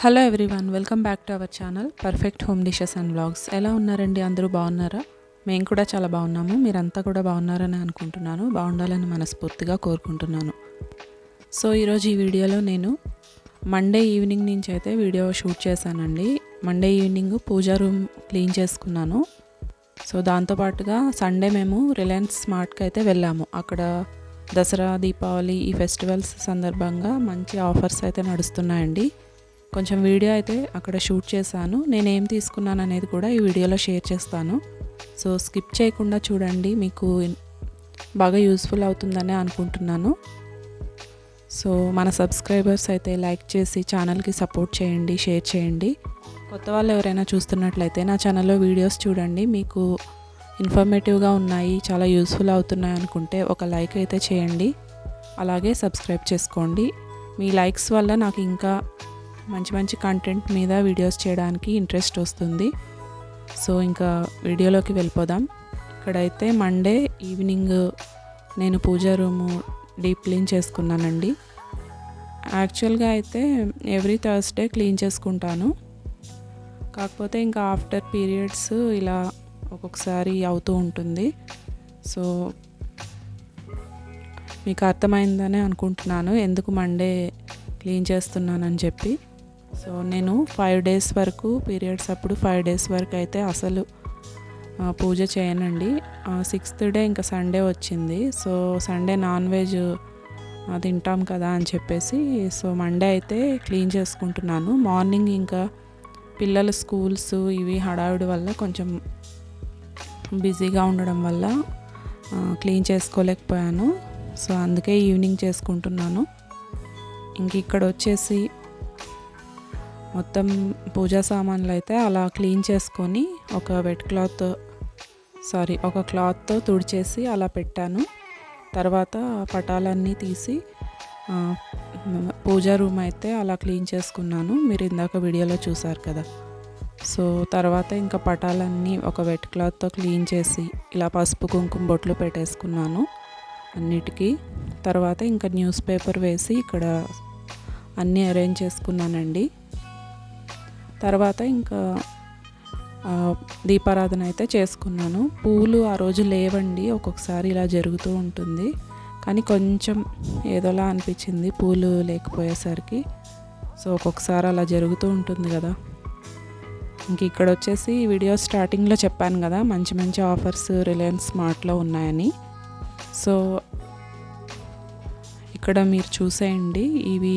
Hello everyone, welcome back to our channel perfect home dishes and vlogs. ఎలా ఉన్నారండి? అందరూ బాగున్నారా? మేము కూడా చాలా బాగున్నాము. మీరంతా కూడా బాగున్నారని అనుకుంటున్నాను. బాగుండాలని మనస్ఫూర్తిగా కోరుకుంటున్నాను. సో ఈరోజు ఈ వీడియోలో నేను మండే ఈవినింగ్ నుంచి అయితే వీడియో షూట్ చేశానండి. మండే ఈవినింగ్ పూజా రూమ్ క్లీన్ చేసుకున్నాను. సో దాంతోపాటుగా సండే మేము రిలయన్స్ స్మార్ట్కి అయితే వెళ్ళాము. అక్కడ దసరా, దీపావళి ఈ ఫెస్టివల్స్ సందర్భంగా మంచి ఆఫర్స్ అయితే నడుస్తున్నాయండి. కొంచెం వీడియో అయితే అక్కడ షూట్ చేశాను. నేను ఏం తీసుకున్నాను అనేది కూడా ఈ వీడియోలో షేర్ చేస్తాను. సో స్కిప్ చేయకుండా చూడండి, మీకు బాగా యూస్ఫుల్ అవుతుందని అనుకుంటున్నాను. సో మన సబ్స్క్రైబర్స్ అయితే లైక్ చేసి ఛానల్కి సపోర్ట్ చేయండి, షేర్ చేయండి. కొత్త వాళ్ళు ఎవరైనా చూస్తున్నట్లయితే నా ఛానల్లో వీడియోస్ చూడండి. మీకు ఇన్ఫర్మేటివ్గా ఉన్నాయి, చాలా యూస్ఫుల్ అవుతున్నాయి అనుకుంటే ఒక లైక్ అయితే చేయండి. అలాగే సబ్స్క్రైబ్ చేసుకోండి. మీ లైక్స్ వల్ల నాకు ఇంకా మంచి మంచి కంటెంట్ మీద వీడియోస్ చేయడానికి ఇంట్రెస్ట్ వస్తుంది. సో ఇంకా వీడియోలోకి వెళ్ళిపోదాం. ఇక్కడైతే మండే ఈవినింగ్ నేను పూజా రూము డీప్ క్లీన్ చేసుకున్నానండి. యాక్చువల్గా అయితే ఎవ్రీ థర్స్డే క్లీన్ చేసుకుంటాను. కాకపోతే ఇంకా ఆఫ్టర్ పీరియడ్స్ ఇలా ఒక్కొక్కసారి అవుతూ ఉంటుంది. సో మీకు అర్థమైందని అనుకుంటున్నాను ఎందుకు మండే క్లీన్ చేస్తున్నానని చెప్పి. సో నేను 5 days వరకు పీరియడ్స్ అప్పుడు 5 days వరకు అయితే అసలు పూజ చేయనండి. 6th day ఇంకా సండే వచ్చింది. సో సండే నాన్ వెజ్ తింటాం కదా అని చెప్పేసి సో మండే అయితే క్లీన్ చేసుకుంటున్నాను. మార్నింగ్ ఇంకా పిల్లల స్కూల్స్ ఇవి హడావిడి వల్ల కొంచెం బిజీగా ఉండడం వల్ల క్లీన్ చేసుకోలేకపోయాను. సో అందుకే ఈవినింగ్ చేసుకుంటున్నాను. ఇంక ఇక్కడ వచ్చేసి మొత్తం పూజా సామాన్లు అయితే అలా క్లీన్ చేసుకొని ఒక క్లాత్తో తుడిచేసి అలా పెట్టాను. తర్వాత పటాలన్నీ తీసి పూజా రూమ్ అయితే అలా క్లీన్ చేసుకున్నాను. మీరు ఇందాక వీడియోలో చూసారు కదా. సో తర్వాత ఇంకా పటాలన్నీ ఒక వెట్ క్లాత్తో క్లీన్ చేసి ఇలా పసుపు కుంకుమ బొట్లు పెట్టేసుకున్నాను అన్నిటికీ. తర్వాత ఇంకా న్యూస్ పేపర్ వేసి ఇక్కడ అన్నీ అరేంజ్ చేసుకున్నానండి. తర్వాత ఇంకా దీపారాధన అయితే చేసుకున్నాను. పూలు ఆ రోజు లేవండి, ఒక్కొక్కసారి ఇలా జరుగుతూ ఉంటుంది. కానీ కొంచెం ఏదోలా అనిపించింది పూలు లేకపోయేసరికి. సో ఒక్కొక్కసారి అలా జరుగుతూ ఉంటుంది కదా. ఇంక ఇక్కడ వచ్చేసి వీడియో స్టార్టింగ్లో చెప్పాను కదా మంచి మంచి ఆఫర్స్ రిలయన్స్ స్మార్ట్లో ఉన్నాయని. సో ఇక్కడ మీరు చూసేయండి, ఇవి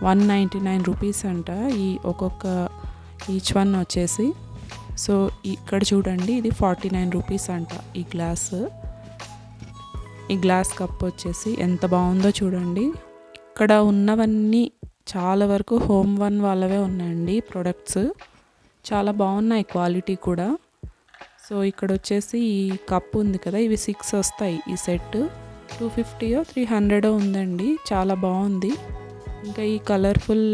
199 రూపీస్ అంట ఈచ్ వన్ వచ్చేసి. సో ఇక్కడ చూడండి, ఇది 49 రూపీస్ అంట ఈ గ్లాస్ కప్ వచ్చేసి. ఎంత బాగుందో చూడండి. ఇక్కడ ఉన్నవన్నీ చాలా వరకు హోమ్ వన్ వాళ్ళవే ఉన్నాయండి ప్రొడక్ట్స్. చాలా బాగున్నాయి క్వాలిటీ కూడా. సో ఇక్కడ వచ్చేసి ఈ కప్ ఉంది కదా, ఇవి 6 వస్తాయి ఈ సెట్. 250 300 ఉందండి, చాలా బాగుంది. ఇంకా ఈ కలర్ఫుల్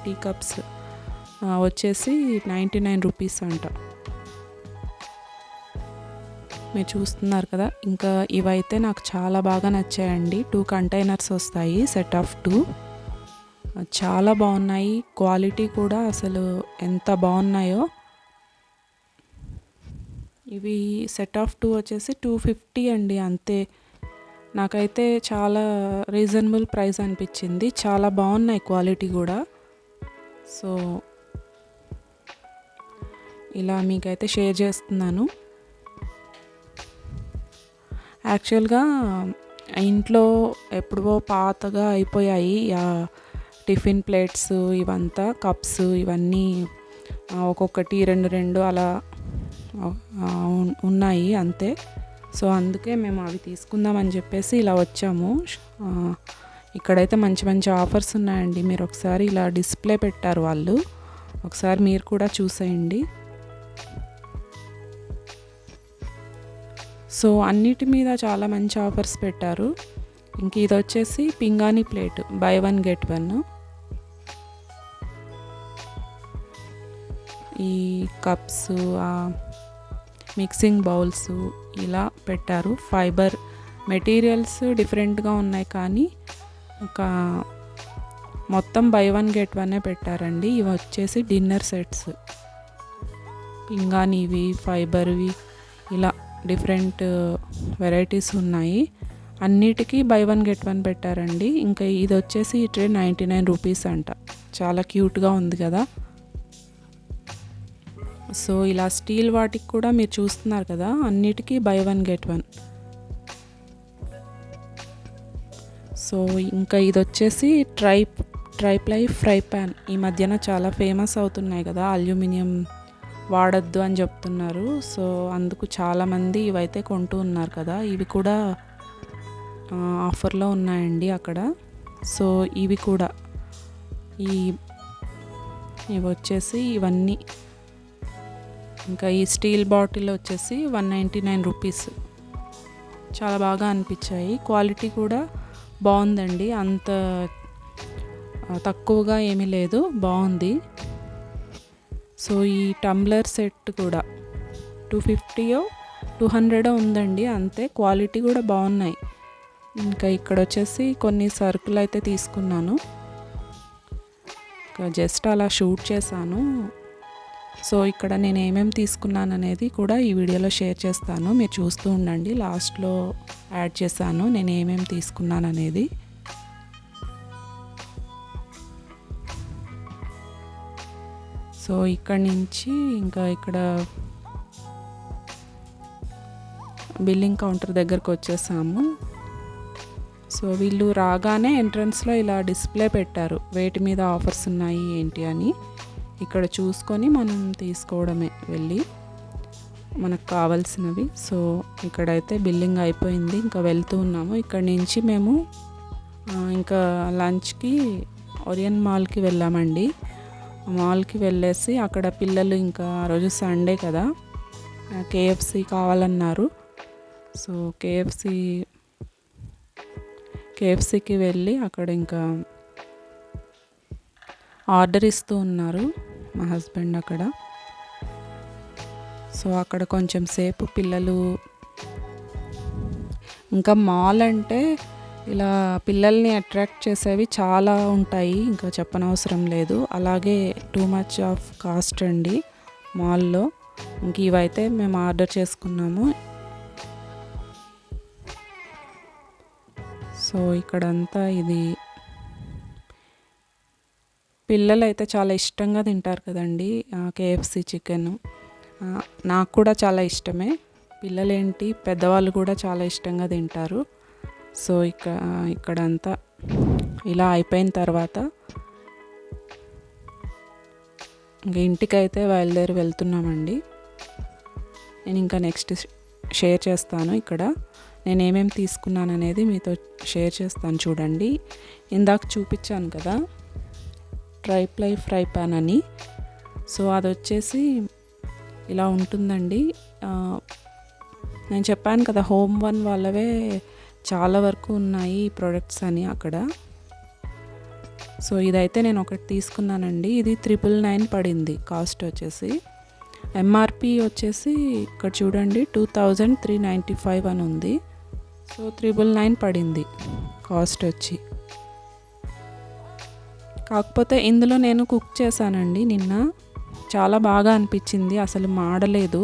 టీ కప్స్ వచ్చేసి 99 రూపీస్ అంట. మీరు చూస్తున్నారు కదా. ఇంకా ఇవైతే నాకు చాలా బాగా నచ్చాయండి. 2 కంటైనర్స్ వస్తాయి, సెట్ ఆఫ్ 2. చాలా బాగున్నాయి, క్వాలిటీ కూడా అసలు ఎంత బాగున్నాయో. ఇవి సెట్ ఆఫ్ 2 వచ్చేసి 250 అండి, అంతే. నాకైతే చాలా రీజనబుల్ ప్రైస్ అనిపించింది. చాలా బాగున్నాయి క్వాలిటీ కూడా. సో ఇలా మీకైతే షేర్ చేస్తున్నాను. యాక్చువల్గా ఇంట్లో ఎప్పుడో పాతగా అయిపోయాయి టిఫిన్ ప్లేట్స్, ఇవంతా కప్స్ ఇవన్నీ ఒక్కొక్కటి 2 అలా ఉన్నాయి అంతే. సో అందుకే మేము అవి తీసుకుందామని చెప్పేసి ఇలా వచ్చాము. ఇక్కడైతే మంచి మంచి ఆఫర్స్ ఉన్నాయండి. మీరు ఒకసారి ఇలా డిస్ప్లే పెట్టారు వాళ్ళు, ఒకసారి మీరు కూడా చూసేయండి. సో అన్నిటి మీద చాలా మంచి ఆఫర్స్ పెట్టారు. ఇంక ఇది వచ్చేసి పింగాణి ప్లేట్, buy 1 get 1. ఈ కప్స్, మిక్సింగ్ బౌల్స్ ఇలా పెట్టారు. ఫైబర్ మెటీరియల్స్ డిఫరెంట్గా ఉన్నాయి, కానీ ఒక మొత్తం బై వన్ గెట్ వన్ పెట్టారండి. ఇవి వచ్చేసి డిన్నర్ సెట్స్, పింగాణివి, ఫైబర్వి, ఇలా డిఫరెంట్ వెరైటీస్ ఉన్నాయి. అన్నిటికీ బై వన్ గెట్ వన్ పెట్టారండి. ఇంకా ఇది వచ్చేసి ఈ ట్రే 99 రూపీస్ అంట. చాలా క్యూట్గా ఉంది కదా. సో ఇలా స్టీల్ వాటికి కూడా మీరు చూస్తున్నారు కదా, అన్నిటికీ by one get one. So ఇంకా ఇది వచ్చేసి ట్రైప్లై ఫ్రై ప్యాన్. ఈ మధ్యన చాలా ఫేమస్ అవుతున్నాయి కదా, అల్యూమినియం వాడద్దు అని చెప్తున్నారు. సో అందుకు చాలామంది ఇవైతే కొంటూ ఉన్నారు కదా. ఇవి కూడా ఆఫర్లో ఉన్నాయండి అక్కడ. సో ఇవి కూడా ఇవి వచ్చేసి ఇవన్నీ. ఇంకా ఈ స్టీల్ బాటిల్ వచ్చేసి 199 రూపీస్. చాలా బాగా అనిపించాయి. క్వాలిటీ కూడా బాగుందండి, అంత తక్కువగా ఏమీ లేదు, బాగుంది. సో ఈ టంబ్లర్ సెట్ కూడా 250-200 ఉందండి అంతే. క్వాలిటీ కూడా బాగున్నాయి. ఇంకా ఇక్కడ వచ్చేసి కొన్ని సరుకులు అయితే తీసుకున్నాను, జస్ట్ అలా షూట్ చేశాను. సో ఇక్కడ నేను ఏమేమి తీసుకున్నాను అనేది కూడా ఈ వీడియోలో షేర్ చేస్తాను, మీరు చూస్తూ ఉండండి. లాస్ట్లో యాడ్ చేశాను నేను ఏమేమి తీసుకున్నాను అనేది. సో ఇక్కడ నుంచి ఇంకా ఇక్కడ బిల్లింగ్ కౌంటర్ దగ్గరకు వచ్చేసాము. సో వీళ్ళు రాగానే ఎంట్రన్స్లో ఇలా డిస్ప్లే పెట్టారు, వేటి మీద ఆఫర్స్ ఉన్నాయి ఏంటి అని. ఇక్కడ చూసుకొని మనం తీసుకోవడమే వెళ్ళి మనకు కావాల్సినవి. సో ఇక్కడైతే బిల్లింగ్ అయిపోయింది, ఇంకా వెళ్తూ ఉన్నాము. ఇక్కడ నుంచి మేము ఇంకా లంచ్కి ఓరియన్ మాల్కి వెళ్ళామండి. మాల్కి వెళ్ళేసి అక్కడ పిల్లలు ఇంకా ఆ రోజు సండే కదా, కేఎఫ్సి కావాలన్నారు. సో కేఎఫ్సికి వెళ్ళి అక్కడ ఇంకా ఆర్డర్ ఇస్తూ ఉన్నారు మా హస్బెండ్ అక్కడ. సో అక్కడ కొంచెం సేపు పిల్లలు, ఇంకా మాల్ అంటే ఇలా పిల్లల్ని అట్రాక్ట్ చేసేవి చాలా ఉంటాయి, ఇంకా చెప్పనవసరం లేదు. అలాగే టూ మచ్ ఆఫ్ కాస్ట్ అండి మాల్లో. ఇంక ఇవైతే మేము ఆర్డర్ చేసుకున్నాము. సో ఇక్కడంతా ఇది పిల్లలు అయితే చాలా ఇష్టంగా తింటారు కదండి కేఎఫ్సి చికెన్. నాకు కూడా చాలా ఇష్టమే. పిల్లలేంటి పెద్దవాళ్ళు కూడా చాలా ఇష్టంగా తింటారు. సో ఇక్కడంతా ఇలా అయిపోయిన తర్వాత ఇంక ఇంటికైతే బయలుదేరి వెళ్తున్నామండి. నేను ఇంకా నెక్స్ట్ షేర్ చేస్తాను. ఇక్కడ నేను ఏమేమి తీసుకున్నాను అనేది మీతో షేర్ చేస్తాను చూడండి. ఇందాక చూపించాను కదా ట్రైప్లై ఫ్రై ప్యాన్ అని. సో అది వచ్చేసి ఇలా ఉంటుందండి. నేను చెప్పాను కదా హోమ్ వన్ వాళ్ళవే చాలా వరకు ఉన్నాయి ఈ ప్రొడక్ట్స్ అని అక్కడ. సో ఇదైతే నేను ఒకటి తీసుకున్నానండి. ఇది 999 పడింది కాస్ట్ వచ్చేసి. ఎంఆర్పి వచ్చేసి ఇక్కడ చూడండి 2395 అని ఉంది. సో 999 పడింది కాస్ట్ వచ్చి. కాకపోతే ఇందులో నేను కుక్ చేశానండి నిన్న, చాలా బాగా అనిపించింది, అసలు మాడలేదు.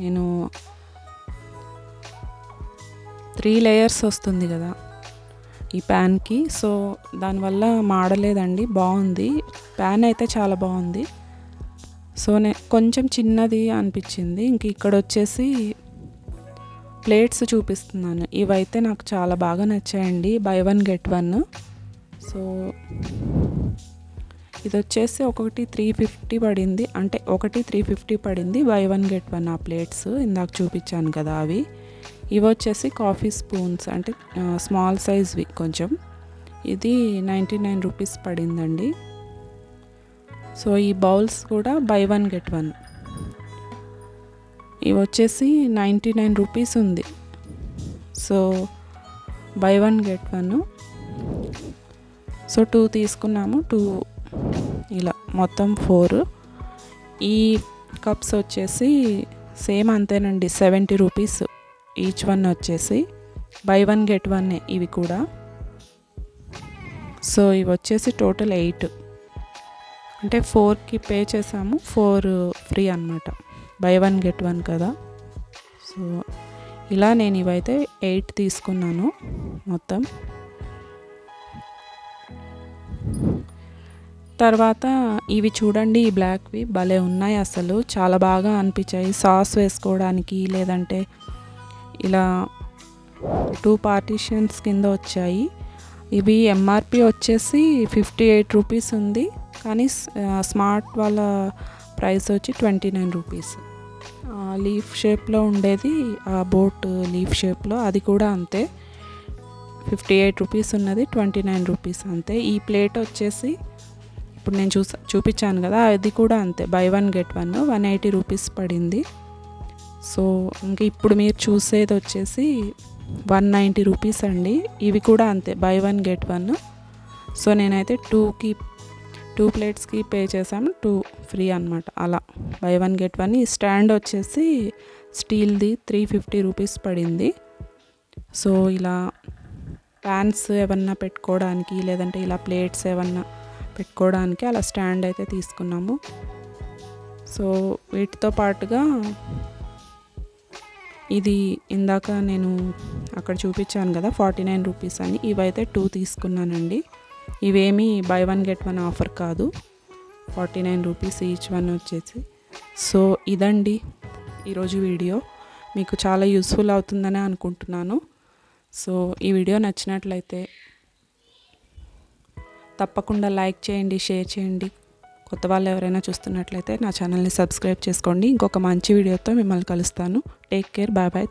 నేను 3 లేయర్స్ వస్తుంది కదా ఈ ప్యాన్కి, సో దానివల్ల మాడలేదండి, బాగుంది. ప్యాన్ అయితే చాలా బాగుంది. సో కొంచెం చిన్నది అనిపించింది. ఇంక ఇక్కడ వచ్చేసి ప్లేట్స్ చూపిస్తున్నాను. ఇవైతే నాకు చాలా బాగా నచ్చాయండి, buy one get one. So ఇది వచ్చేసి ఒకటి 350 పడింది, అంటే ఒకటి 350 పడింది, బై వన్ గెట్ వన్. ఆ ప్లేట్స్ ఇందాక చూపించాను కదా అవి. ఇవి వచ్చేసి కాఫీ స్పూన్స్, అంటే స్మాల్ సైజ్వి కొంచెం. ఇది 99 రూపీస్ పడిందండి. సో ఈ బౌల్స్ కూడా బై వన్ గెట్ వన్. ఇవి వచ్చేసి 99 రూపీస్ ఉంది. So by one get one. So 2 తీసుకున్నాము, 2 ఇలా మొత్తం 4. ఈ కప్స్ వచ్చేసి సేమ్ అంతేనండి, 70 రూపీస్ ఈచ్ వన్ వచ్చేసి. బై వన్ గెట్ వన్ ఇవి కూడా. సో ఇవి వచ్చేసి టోటల్ 8, అంటే 4కి పే చేసాము, 4 ఫ్రీ అనమాట. బై 1 గెట్ 1 కదా. సో ఇలా నేను ఇవైతే 8 తీసుకున్నాను మొత్తం. తర్వాత ఇవి చూడండి, ఈ బ్లాక్వి భలే ఉన్నాయి, అసలు చాలా బాగా అనిపించాయి. సాస్ వేసుకోవడానికి, లేదంటే ఇలా 2 పార్టీషన్స్ కింద వచ్చాయి. ఇవి ఎంఆర్పి వచ్చేసి 58 రూపీస్ ఉంది, కానీ స్మార్ట్ వాళ్ళ ప్రైస్ వచ్చి 29 రూపీస్. లీఫ్ షేప్లో ఉండేది, ఆ బోట్ లీఫ్ షేప్లో, అది కూడా అంతే 58 రూపీస్ ఉన్నది, 29 రూపీస్ అంతే. ఈ ప్లేట్ వచ్చేసి ఇప్పుడు నేను చూపించాను కదా, అది కూడా అంతే, బై 1 గెట్ 1, 180 రూపీస్ పడింది. సో ఇంక ఇప్పుడు మీరు చూసేది వచ్చేసి 190 రూపీస్ అండి. ఇవి కూడా అంతే, బై 1 గెట్ 1. సో నేనైతే 2 ప్లేట్స్కి పే చేశాను, 2 ఫ్రీ అనమాట. అలా బై 1 గెట్ 1. ఈ స్టాండ్ వచ్చేసి స్టీల్ది 350 రూపీస్ పడింది. సో ఇలా ప్యాన్స్ ఏమన్నా పెట్టుకోవడానికి, లేదంటే ఇలా ప్లేట్స్ ఏమన్నా పెట్టుకోవడానికి అలా స్టాండ్ అయితే తీసుకున్నాము. సో వీటితో పాటుగా ఇది ఇందాక నేను అక్కడ చూపించాను కదా 49 రూపీస్ అని, ఇవైతే 2 తీసుకున్నానండి. ఇవేమీ బై 1 గెట్ 1 ఆఫర్ కాదు, 49 రూపీస్ ఈచ్ వన్ వచ్చేసి. సో ఇదండి ఈరోజు వీడియో, మీకు చాలా యూస్ఫుల్ అవుతుందని అనుకుంటున్నాను. సో ఈ వీడియో నచ్చినట్లయితే తప్పకుండా లైక్ చేయండి, షేర్ చేయండి. కొత్త వాళ్ళు ఎవరైనా చూస్తున్నట్లయితే నా ఛానల్ని సబ్స్క్రైబ్ చేసుకోండి. ఇంకొక మంచి వీడియోతో మిమ్మల్ని కలుస్తాను. Take care, bye bye.